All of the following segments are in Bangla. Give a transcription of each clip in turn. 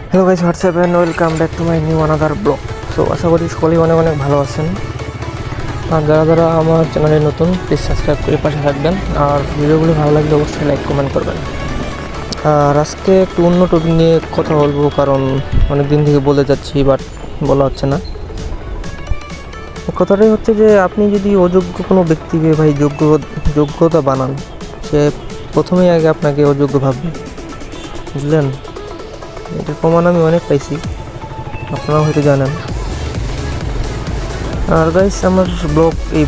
Hello guys, what's up and welcome back to my new another blog. So আশা করি সকলেই অনেক অনেক ভালো আছেন। আর যারা যারা আমার চ্যানেলে নতুন, প্লিজ সাবস্ক্রাইব করে পাশে থাকবেন। আর ভিডিওগুলো ভালো লাগলে অবশ্যই লাইক কমেন্ট করবেন। আর আজকে একটু অন্য টপিক নিয়ে কথা বলবো, কারণ অনেক দিন থেকে বলে যাচ্ছি বাট বলা হচ্ছে না। কথাটাই হচ্ছে যে আপনি যদি অযোগ্য কোনো ব্যক্তিকে ভাই যোগ্যতা বানান, সে প্রথমেই আগে আপনাকে অযোগ্য ভাববে, বুঝলেন? এটার প্রমাণ আমি অনেক পাইছি, আপনারাও হয়তো জানেন। আর গাইস, আমার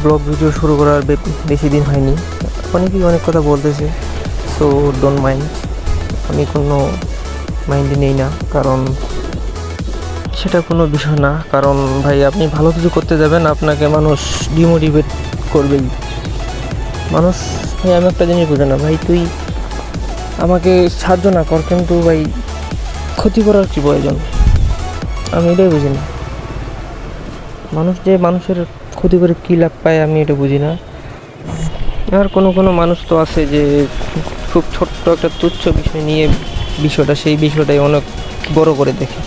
ব্লগ ভিডিও শুরু করার বেশি দিন হয়নি। অনেকেই অনেক কথা বলতেছে, সো ডোন্ট মাইন্ড। আমি কোনো মাইন্ডে নেই না, কারণ সেটা কোনো বিষয় না। কারণ ভাই, আপনি ভালো কিছু করতে যাবেন, আপনাকে মানুষ ডিমোটিভেট করবেই। মানুষ ভাই, আমি একটা জিনিস বুঝে না ভাই, তুই আমাকে সাহায্য না কর, কিন্তু ভাই ক্ষতি করার কী প্রয়োজন? আমি এটাই বুঝি না। মানুষ যে মানুষের ক্ষতি করে কী লাভ পায়, আমি এটা বুঝি না। আর কোনো মানুষ তো আছে যে খুব ছোট্ট একটা তুচ্ছ বিষয় নিয়ে সেই বিষয়টাই অনেক বড় করে দেখে,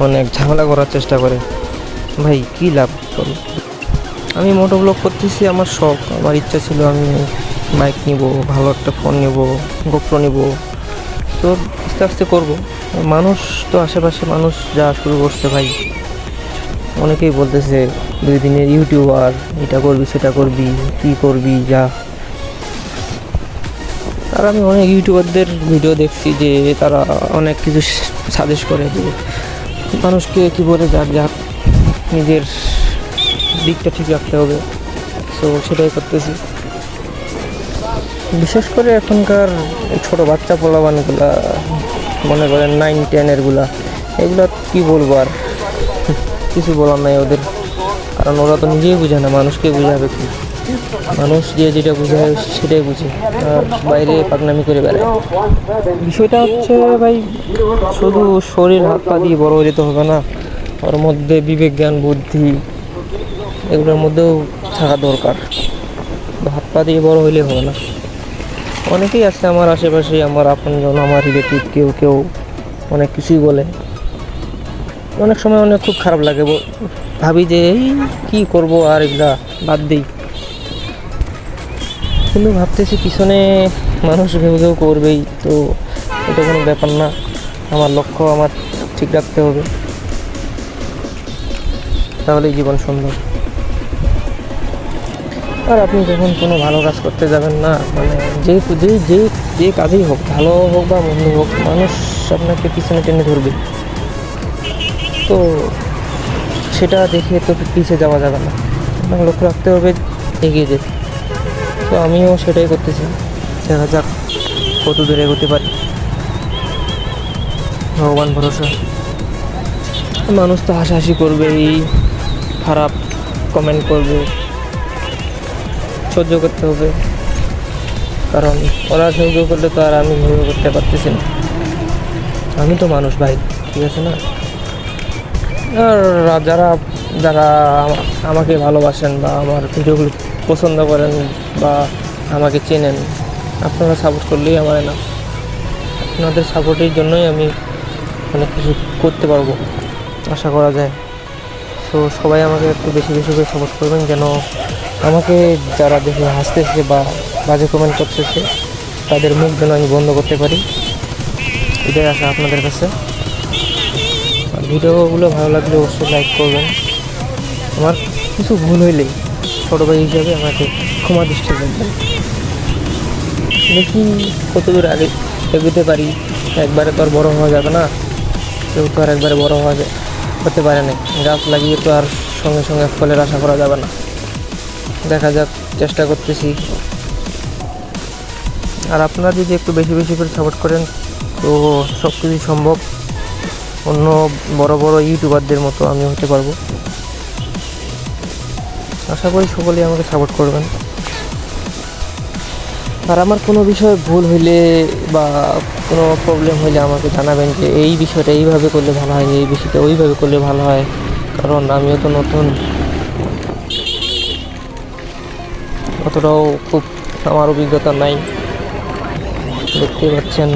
অনেক ঝামেলা করার চেষ্টা করে। ভাই কী লাভ করে? আমি মোটো ব্লগ করতেছি, আমার শখ, আমার ইচ্ছা ছিল আমি বাইক নিব, ভালো একটা ফোন নিব, গোপ্রো নিব। তো আস্তে আস্তে করবো। মানুষ তো আশেপাশে মানুষ যা শুরু করছে ভাই, অনেকেই বলতেছে 2 দিনের ইউটিউবার, এটা করবি সেটা করবি, কী করবি যা। আর আমি অনেক ইউটিউবারদের ভিডিও দেখছি যে তারা অনেক কিছু সাজেস্ট করে যে মানুষকে কী বলে যাক নিজের দিকটা ঠিক রাখতে হবে। তো সেটাই করতেছি। বিশেষ করে এখনকার ছোটো বাচ্চা পোলাপানগুলা, মনে করেন 9-10-এরগুলা, এগুলো কী বলবো আর, কিছু বলার নাই ওদের। কারণ ওরা তো নিজেই বুঝে না, মানুষকে বুঝাবে কি? মানুষ যে যেটা বুঝায় সেটাই বুঝে, আর বাইরে পাগনামি করে বেড়ায়। বিষয়টা হচ্ছে ভাই, শুধু শরীর হাত পা দিয়ে বড় হয়ে যেতে হবে না, ওর মধ্যে বিবেক জ্ঞান বুদ্ধি এগুলোর মধ্যেও থাকা দরকার। হাত পা দিয়ে বড় হইলে হবে না। অনেকেই আছে আমার আশেপাশে, আমার আপনজন, আমার রিলেটিভ, কেউ কেউ অনেক কিছুই বলে। অনেক সময় খুব খারাপ লাগে, ভাবি যে এই কী করবো, আর এগুলা বাদ দিই। কিন্তু ভাবতেছি পিছনে মানুষ কেউ করবেই, তো এটা কোনো ব্যাপার না। আমার লক্ষ্য আমার ঠিক রাখতে হবে, তাহলেই জীবন সুন্দর। আর আপনি যখন কোনো ভালো কাজ করতে যাবেন না, মানে যে যে যে যে কাজেই হোক, ভালো হোক বা মন্দ হোক, মানুষ আপনাকে পিছনে টেনে ধরবে। তো সেটা দেখে তো পিছিয়ে যাওয়া যাবে না, আপনাকে লক্ষ্য রাখতে হবে, এগিয়ে যেতে। তো আমিও সেটাই করতেছি, দেখা যাক কত দূরে এগোতে পারি, ভগবান ভরসা। মানুষ তো হাসাহাসি করবেই, খারাপ কমেন্ট করবে, সহ্য করতে হবে। কারণ ওরা সহ্য করলে তো আর আমি সহ্য করতে পারতেছি না। আমি তো মানুষ ভাই, ঠিক আছে না? আর যারা যারা আমাকে ভালোবাসেন বা আমার ভিডিওগুলো পছন্দ করেন বা আমাকে চেনেন, আপনারা সাপোর্ট করলেই আমার না। আপনাদের সাপোর্টের জন্যই আমি অনেক কিছু করতে পারবো, আশা করা যায়। সো সবাই আমাকে একটু বেশি বেশি করে সাপোর্ট করবেন, যেন আমাকে যারা দেখে হাসতেছে বা বাজে কমেন্ট করতেছে, তাদের মুখ যেন আমি বন্ধ করতে পারি, এটাই আশা আপনাদের কাছে। আর ভিডিওগুলো ভালো লাগলে অবশ্যই লাইক করবেন। আমার কিছু ভুল হইলেই ছোটো ভাই হিসাবে আমাকে ক্ষমা দৃষ্টি দেখবেন। দেখি কত দূর আগে এগোতে পারি। একবারে তো আর বড়ো হওয়া যাবে না, কেউ তো আর একবারে বড়ো হতে পারে না। গাছ লাগিয়ে তো আর সঙ্গে সঙ্গে ফলের আশা করা যাবে না। দেখা যাক, চেষ্টা করতেছি। আর আপনারা যদি একটু বেশি বেশি করে সাপোর্ট করেন, তো সব কিছুই সম্ভব। অন্য বড় বড় ইউটিউবারদের মতো আমি হতে পারবো। আশা করি সকলেই আমাকে সাপোর্ট করবেন। আর আমার কোনো বিষয়ে ভুল হইলে বা কোনো প্রবলেম হইলে আমাকে জানাবেন যে এই বিষয়টা এইভাবে করলে ভালো হয়, এই বিষয়টা ওইভাবে করলে ভালো হয়। কারণ আমিও তো নতুন, অতটাও খুব আমার অভিজ্ঞতা নাই, দেখতেই পাচ্ছেন,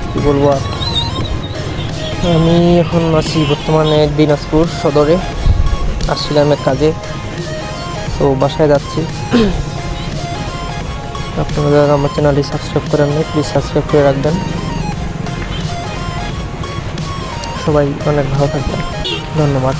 কী বলবো আর। আমি এখন আছি বর্তমানে দিনাজপুর সদরে, আসছিলাম এক কাজে, তো বাসায় যাচ্ছি। আপনারা যারা আমার চ্যানেলটি সাবস্ক্রাইব করেন নাই, প্লিজ সাবস্ক্রাইব করে রাখবেন। সবাই অনেক ভালো থাকবেন, ধন্যবাদ।